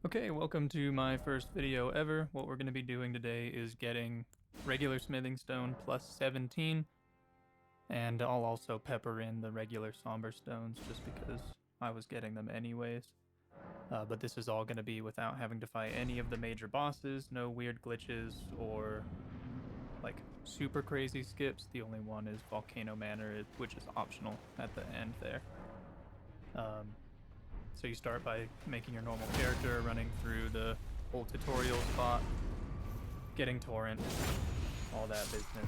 Okay, welcome to my first video ever. What we're going to be doing today is getting regular smithing stone plus 17, and I'll also pepper in the regular somber stones just because I was getting them anyways. But this is all going to be without having to fight any of the major bosses, no weird glitches or like super crazy skips. The only one is Volcano Manor, which is optional at the end there. So you start by making your normal character, running through the whole tutorial spot, getting torrent, all that business.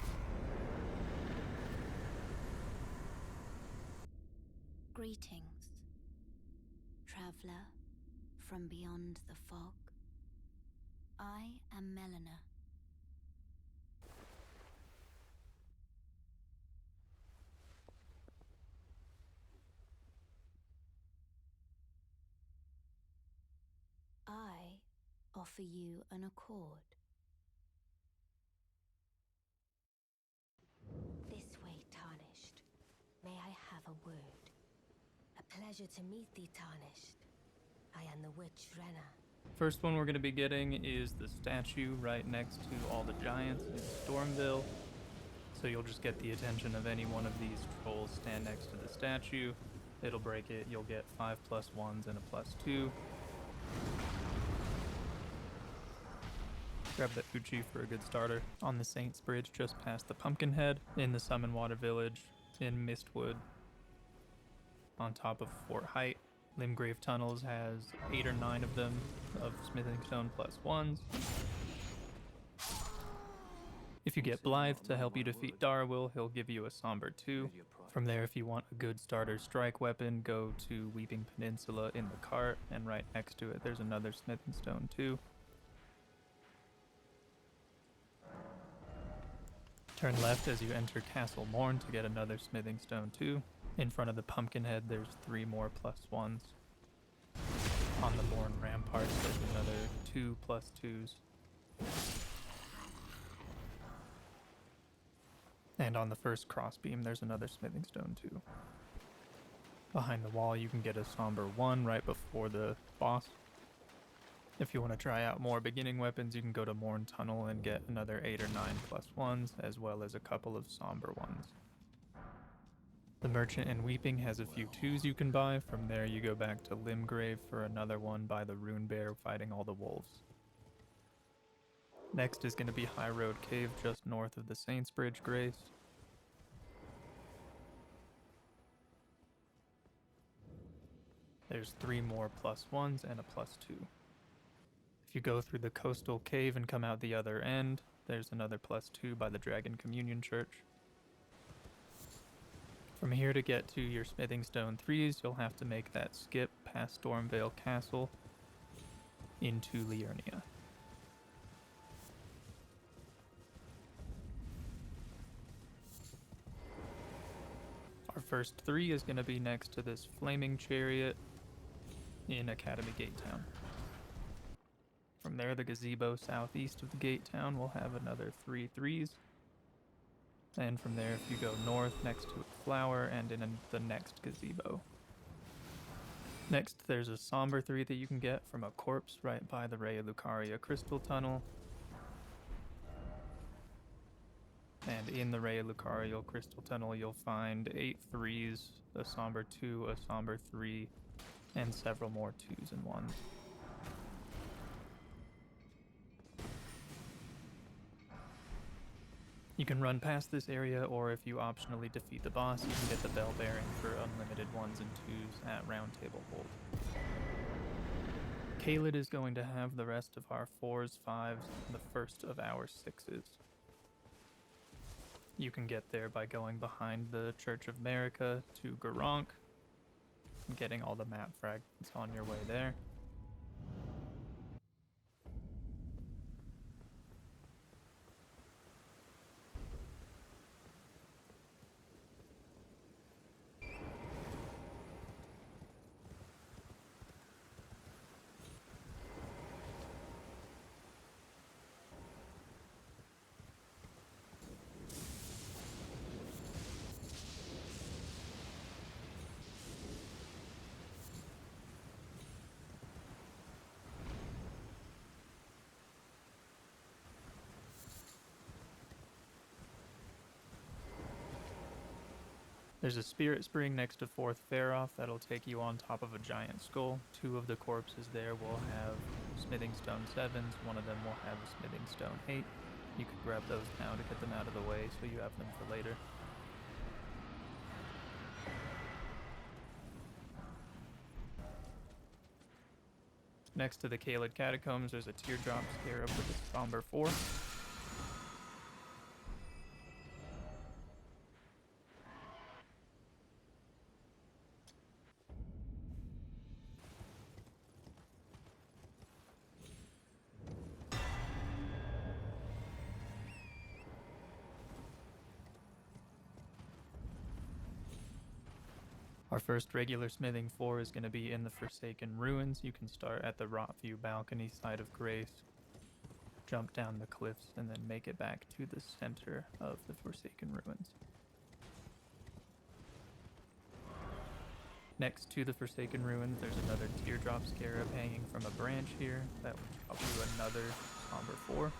Greetings, traveler from beyond the fog. I am Melina. I offer you an accord. This way, Tarnished. May I have a word? A pleasure to meet thee, Tarnished. I am the witch Fren. First one we're going to be getting is the statue right next to all the giants in Stormveil. So you'll just get the attention of any one of these trolls stand next to the statue. It'll break it. You'll get 5+1s and a +2. Grab that Uchi for a good starter. On the Saints Bridge just past the Pumpkinhead, in the Summon Water Village, in Mistwood, on top of Fort Height. Limgrave Tunnels has 8 or 9 of them of smithing stone +1s. If you get Blythe to help you defeat Darwill, he'll give you a Somber 2. From there, if you want a good starter strike weapon, go to Weeping Peninsula in the cart, and right next to it there's another smithing stone 2. Turn left as you enter Castle Morn to get another smithing stone 2. In front of the Pumpkinhead, there's 3 more +1s. On the Morn Ramparts, there's another 2 +2s. And on the first crossbeam, there's another smithing stone 2. Behind the wall, you can get a Somber 1 right before the boss. If you want to try out more beginning weapons, you can go to Morn Tunnel and get another 8 or 9 +1s, as well as a couple of Somber ones. The Merchant in Weeping has a few 2s you can buy. From there, you go back to Limgrave for another one by the Rune Bear fighting all the wolves. Next is going to be High Road Cave just north of the Saints Bridge Grace. There's 3 more +1s and a +2. If you go through the coastal cave and come out the other end, there's another +2 by the Dragon Communion Church. From here to get to your smithing stone 3s, you'll have to make that skip past Stormveil Castle into Liurnia. Our first 3 is going to be next to this flaming chariot in Academy Gate Town. From there, the gazebo southeast of the gate town will have another 3 3s. And from there, if you go north next to a flower and in the next gazebo. Next, there's a Somber 3 that you can get from a corpse right by the Raya Lucaria crystal tunnel. And in the Raya Lucaria crystal tunnel, you'll find 8 3s, a Somber 2, a Somber 3, and several more 2s and 1s. You can run past this area, or if you optionally defeat the boss, you can get the Bell Bearing for unlimited 1s and 2s at Round Table Hold. Caelid is going to have the rest of our 4s, 5s, and the first of our 6s. You can get there by going behind the Church of Marika to Garank, and getting all the map fragments on your way there. There's a spirit spring next to 4th Faroff that'll take you on top of a giant skull. 2 of the corpses there will have smithing stone 7s, one of them will have a smithing stone 8. You can grab those now to get them out of the way so you have them for later. Next to the Caelid Catacombs, there's a teardrop scarab with a somber 4. Our first regular smithing 4 is going to be in the Forsaken Ruins. You can start at the Rotview balcony side of Grace, jump down the cliffs, and then make it back to the center of the Forsaken Ruins. Next to the Forsaken Ruins, there's another teardrop scarab hanging from a branch here. That will drop you another somber 4.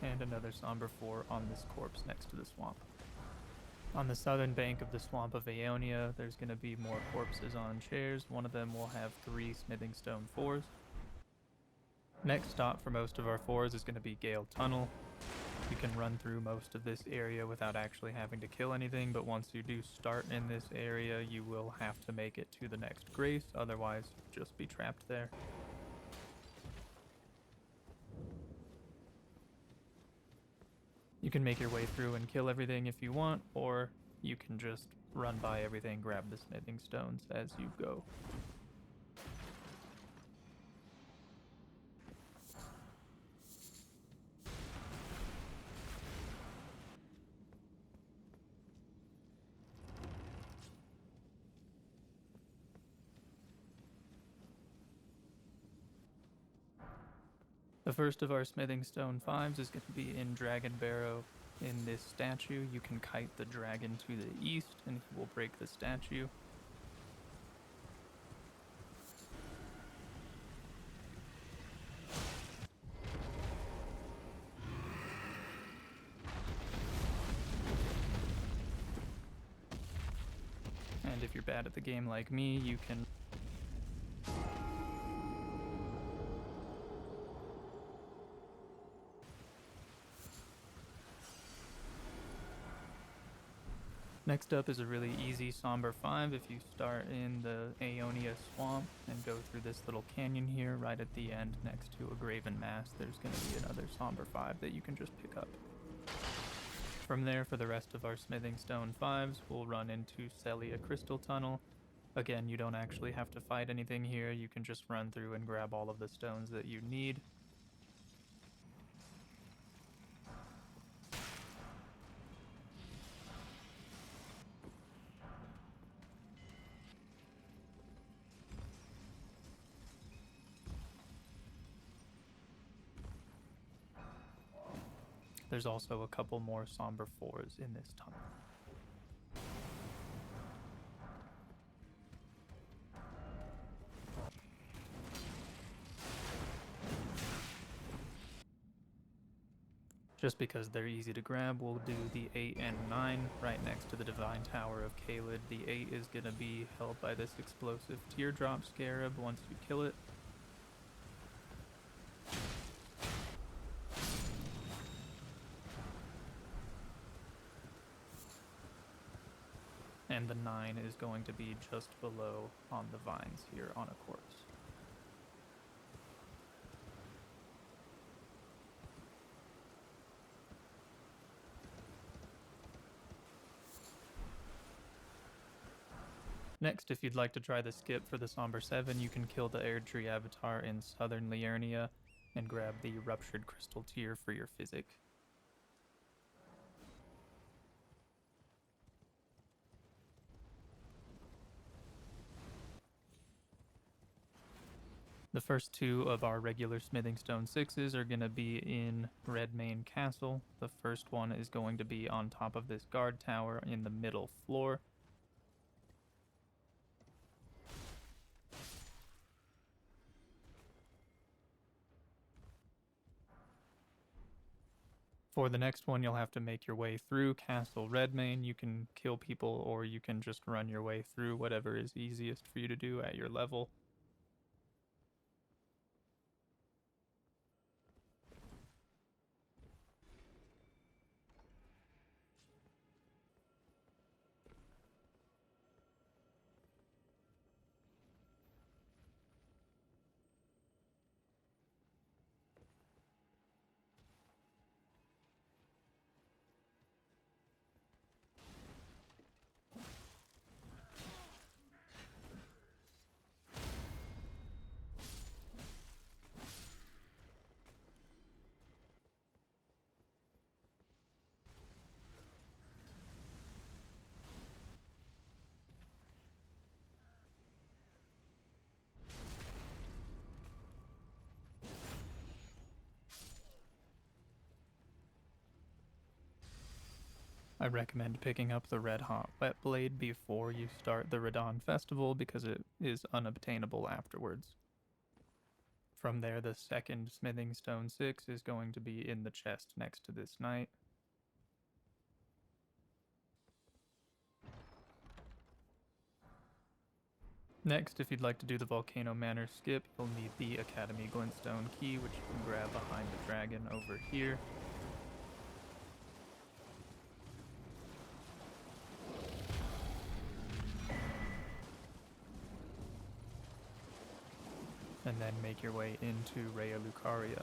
And another somber 4 on this corpse next to the swamp. On the southern bank of the swamp of Liurnia, there's going to be more corpses on chairs. One of them will have 3 smithing stone 4s. Next stop for most of our 4s is going to be Gael Tunnel. You can run through most of this area without actually having to kill anything, but once you do start in this area, you will have to make it to the next Grace, otherwise you'll just be trapped there. You can make your way through and kill everything if you want, or you can just run by everything, grab the smithing stones as you go. The first of our smithing stone 5s is going to be in Dragon Barrow. In this statue, you can kite the dragon to the east and he will break the statue. And if you're bad at the game like me, you can Next up is a really easy somber 5. If you start in the Liurnia swamp and go through this little canyon here, right at the end next to a graven mass, there's going to be another somber 5 that you can just pick up. From there, for the rest of our smithing stone 5s, we'll run into Sellia Crystal Tunnel. Again, you don't actually have to fight anything here, you can just run through and grab all of the stones that you need. There's also a couple more somber 4s in this tunnel. Just because they're easy to grab, we'll do the 8 and 9 right next to the Divine Tower of Caelid. The 8 is going to be held by this explosive teardrop scarab once you kill it. And the 9 is going to be just below on the vines here on a corpse. Next, if you'd like to try the skip for the Somber 7, you can kill the Erdtree avatar in southern Liurnia and grab the Ruptured Crystal Tear for your physic. The first 2 of our regular smithing stone 6s are going to be in Redmane Castle. The first one is going to be on top of this guard tower in the middle floor. For the next one, you'll have to make your way through Castle Redmane. You can kill people, or you can just run your way through, whatever is easiest for you to do at your level. I recommend picking up the Red Hot Whetblade before you start the Radon Festival because it is unobtainable afterwards. From there, the second Smithing Stone 6 is going to be in the chest next to this knight. Next, if you'd like to do the Volcano Manor skip, you'll need the Academy Glinstone key, which you can grab behind the dragon over here. And then make your way into Raya Lucaria.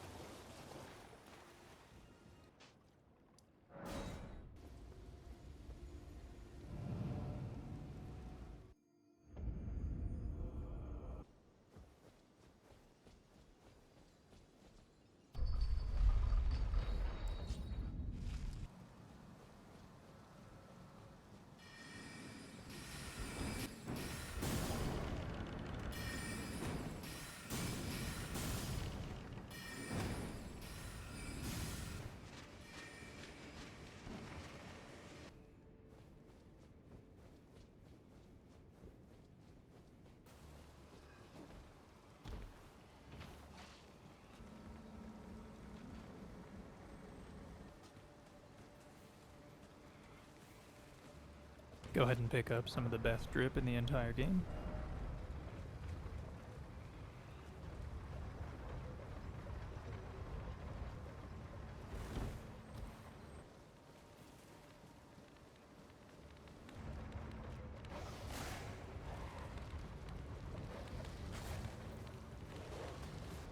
Go ahead and pick up some of the best drip in the entire game.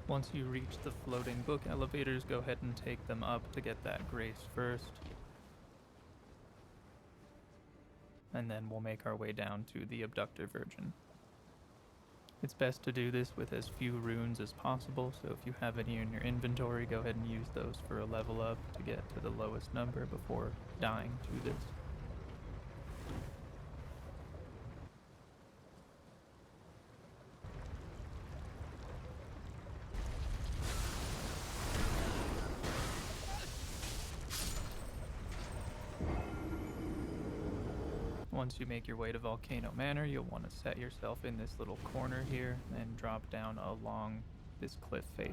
Once you reach the floating book elevators, go ahead and take them up to get that grace first. And then we'll make our way down to the Abductor Virgin. It's best to do this with as few runes as possible, so if you have any in your inventory, go ahead and use those for a level up to get to the lowest number before dying to this. Once you make your way to Volcano Manor, you'll want to set yourself in this little corner here and drop down along this cliff face.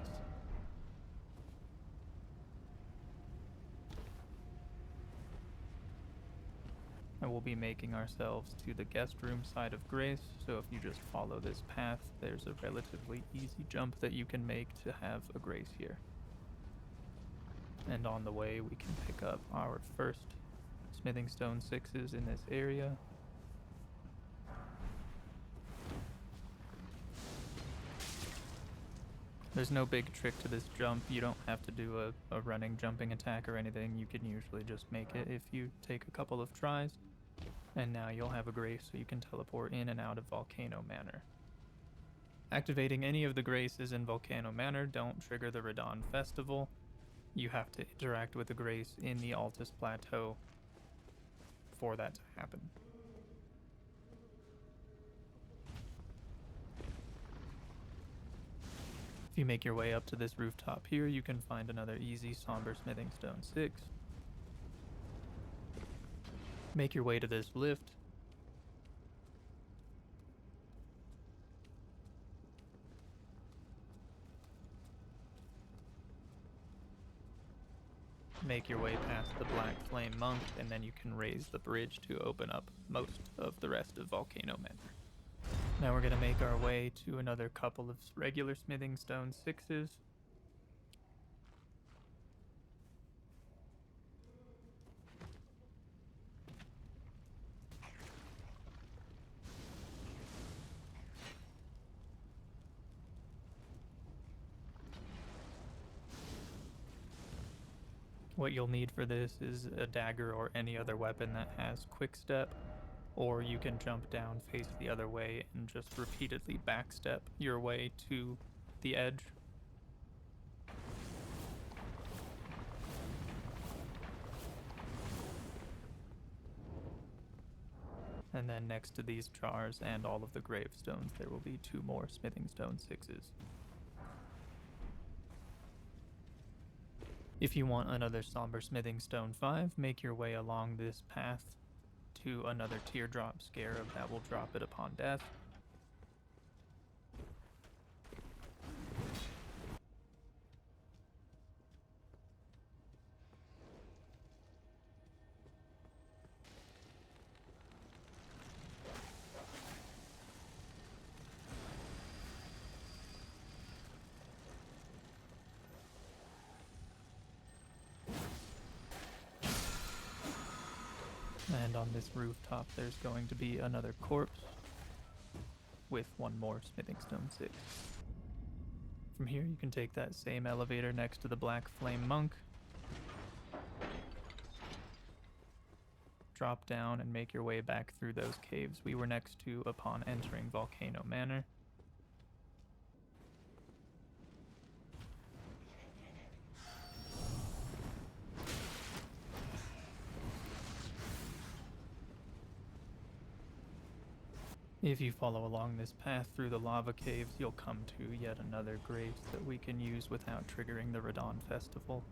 And we'll be making ourselves to the guest room side of Grace, so if you just follow this path, there's a relatively easy jump that you can make to have a Grace here. And on the way, we can pick up our first Smithing Stone 6s in this area. There's no big trick to this jump. You don't have to do a running jumping attack or anything. You can usually just make it if you take a couple of tries. And now you'll have a grace so you can teleport in and out of Volcano Manor. Activating any of the graces in Volcano Manor don't trigger the Radon Festival. You have to interact with the grace in the Altus Plateau for that to happen. If you make your way up to this rooftop here, you can find another easy Somber Smithing Stone 6. Make your way to this lift. make your way past the Black Flame Monk, and then you can raise the bridge to open up most of the rest of Volcano Manor. Now we're going to make our way to another couple of regular smithing stone 6s. What you'll need for this is a dagger or any other weapon that has Quickstep, or you can jump down, face the other way, and just repeatedly backstep your way to the edge. And then next to these jars and all of the gravestones, there will be 2 more smithing stone 6s. If you want another Somber Smithing Stone 5, make your way along this path to another Teardrop Scarab that will drop it upon death. And on this rooftop there's going to be another corpse with 1 more smithing stone 6. From here you can take that same elevator next to the Black Flame Monk, drop down and make your way back through those caves we were next to upon entering Volcano Manor. If you follow along this path through the lava caves, you'll come to yet another grave that we can use without triggering the Radon Festival.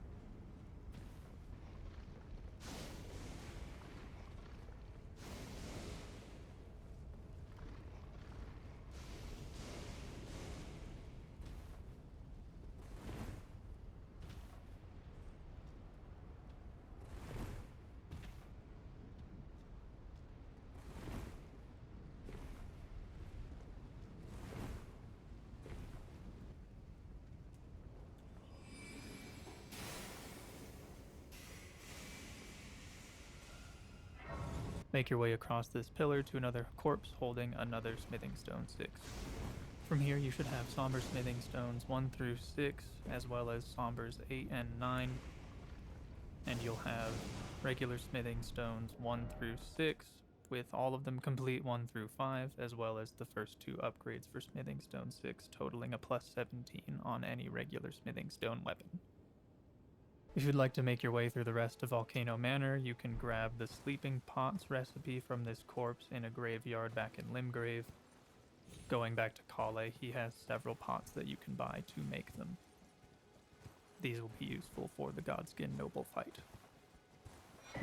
Make your way across this pillar to another corpse holding another smithing stone 6. From here you should have somber smithing stones 1 through 6, as well as sombers 8 and 9, and you'll have regular smithing stones 1 through 6, with all of them complete 1 through 5, as well as the first 2 upgrades for smithing stone 6, totaling a plus 17 on any regular smithing stone weapon. If you'd like to make your way through the rest of Volcano Manor, you can grab the Sleeping Pots recipe from this corpse in a graveyard back in Limgrave. Going back to Caelid, he has several pots that you can buy to make them. These will be useful for the Godskin Noble fight.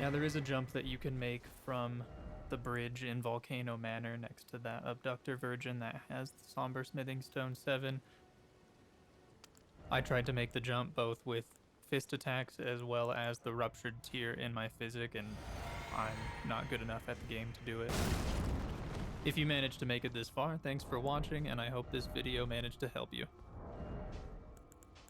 Now there is a jump that you can make from the bridge in Volcano Manor next to that Abductor Virgin that has the Somber Smithing Stone 7. I tried to make the jump both with fist attacks as well as the Ruptured Tear in my physic, and I'm not good enough at the game to do it. If you managed to make it this far, thanks for watching, and I hope this video managed to help you.